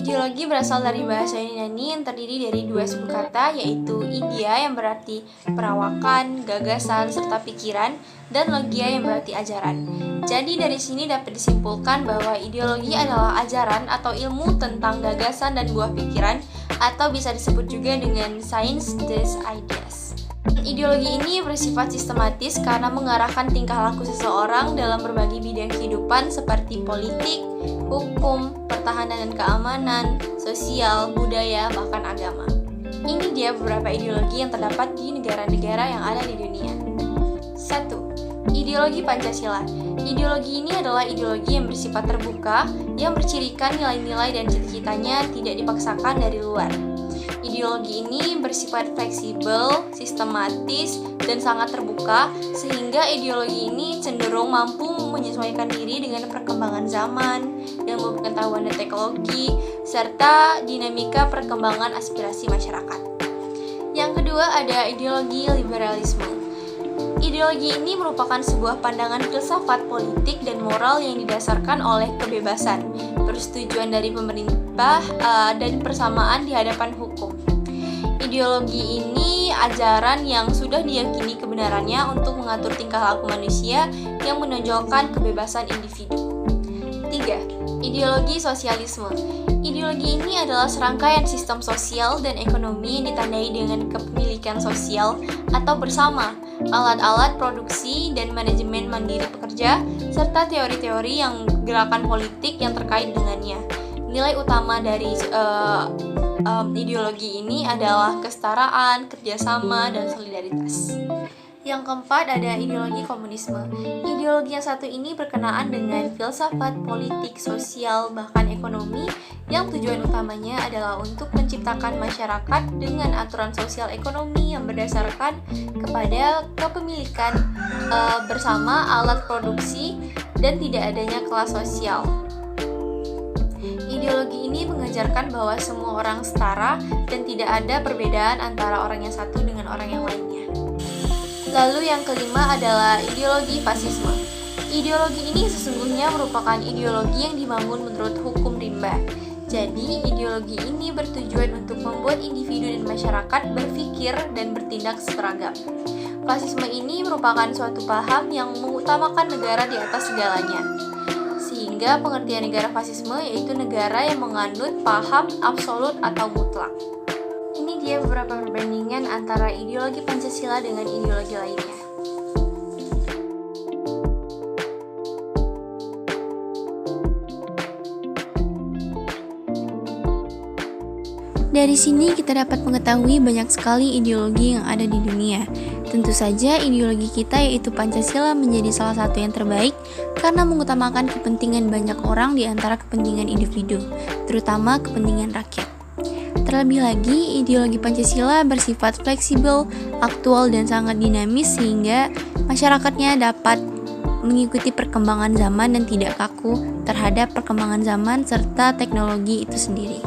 Ideologi berasal dari bahasa Yunani yang terdiri dari dua suku kata, yaitu idea yang berarti perawakan, gagasan, serta pikiran, dan logia yang berarti ajaran. Jadi dari sini dapat disimpulkan bahwa ideologi adalah ajaran atau ilmu tentang gagasan dan buah pikiran, atau bisa disebut juga dengan science des ideas. Ideologi ini bersifat sistematis karena mengarahkan tingkah laku seseorang dalam berbagai bidang kehidupan seperti politik, hukum, pertahanan dan keamanan, sosial, budaya, bahkan agama. Ini dia beberapa ideologi yang terdapat di negara-negara yang ada di dunia. 1. Ideologi Pancasila. Ideologi ini adalah ideologi yang bersifat terbuka, yang bercirikan nilai-nilai dan cita-citanya tidak dipaksakan dari luar. Ideologi ini bersifat fleksibel, sistematis, dan sangat terbuka, sehingga ideologi ini cenderung mampu menyesuaikan diri dengan perkembangan zaman, ilmu pengetahuan dan teknologi, serta dinamika perkembangan aspirasi masyarakat. Yang kedua ada ideologi liberalisme. Ideologi ini merupakan sebuah pandangan filsafat politik dan moral yang didasarkan oleh kebebasan, persetujuan dari pemerintah, dan persamaan di hadapan hukum. Ideologi ini ajaran yang sudah diyakini kebenarannya untuk mengatur tingkah laku manusia yang menonjolkan kebebasan individu. 3. Ideologi sosialisme. Ideologi ini adalah serangkaian sistem sosial dan ekonomi yang ditandai dengan kepemilikan sosial atau bersama, alat-alat produksi dan manajemen mandiri pekerja, serta teori-teori yang gerakan politik yang terkait dengannya. Nilai utama dari ideologi ini adalah kesetaraan, kerjasama, dan solidaritas. Yang keempat ada ideologi komunisme. Ideologi yang satu ini berkenaan dengan filsafat, politik, sosial, bahkan ekonomi yang tujuan utamanya adalah untuk menciptakan masyarakat dengan aturan sosial ekonomi yang berdasarkan kepada kepemilikan bersama alat produksi dan tidak adanya kelas sosial. Ideologi ini mengajarkan bahwa semua orang setara dan tidak ada perbedaan antara orang yang satu dengan orang yang lainnya. Lalu yang kelima adalah ideologi fasisme. Ideologi ini sesungguhnya merupakan ideologi yang dibangun menurut hukum rimba. Jadi, ideologi ini bertujuan untuk membuat individu dan masyarakat berpikir dan bertindak seragam. Fasisme ini merupakan suatu paham yang mengutamakan negara di atas segalanya. Sehingga pengertian negara fasisme yaitu negara yang menganut paham absolut atau mutlak. Ini dia beberapa perbandingan antara ideologi Pancasila dengan ideologi lainnya. Dari sini kita dapat mengetahui banyak sekali ideologi yang ada di dunia. Tentu saja ideologi kita yaitu Pancasila menjadi salah satu yang terbaik karena mengutamakan kepentingan banyak orang di antara kepentingan individu, terutama kepentingan rakyat. Terlebih lagi, ideologi Pancasila bersifat fleksibel, aktual, dan sangat dinamis sehingga masyarakatnya dapat mengikuti perkembangan zaman dan tidak kaku terhadap perkembangan zaman serta teknologi itu sendiri.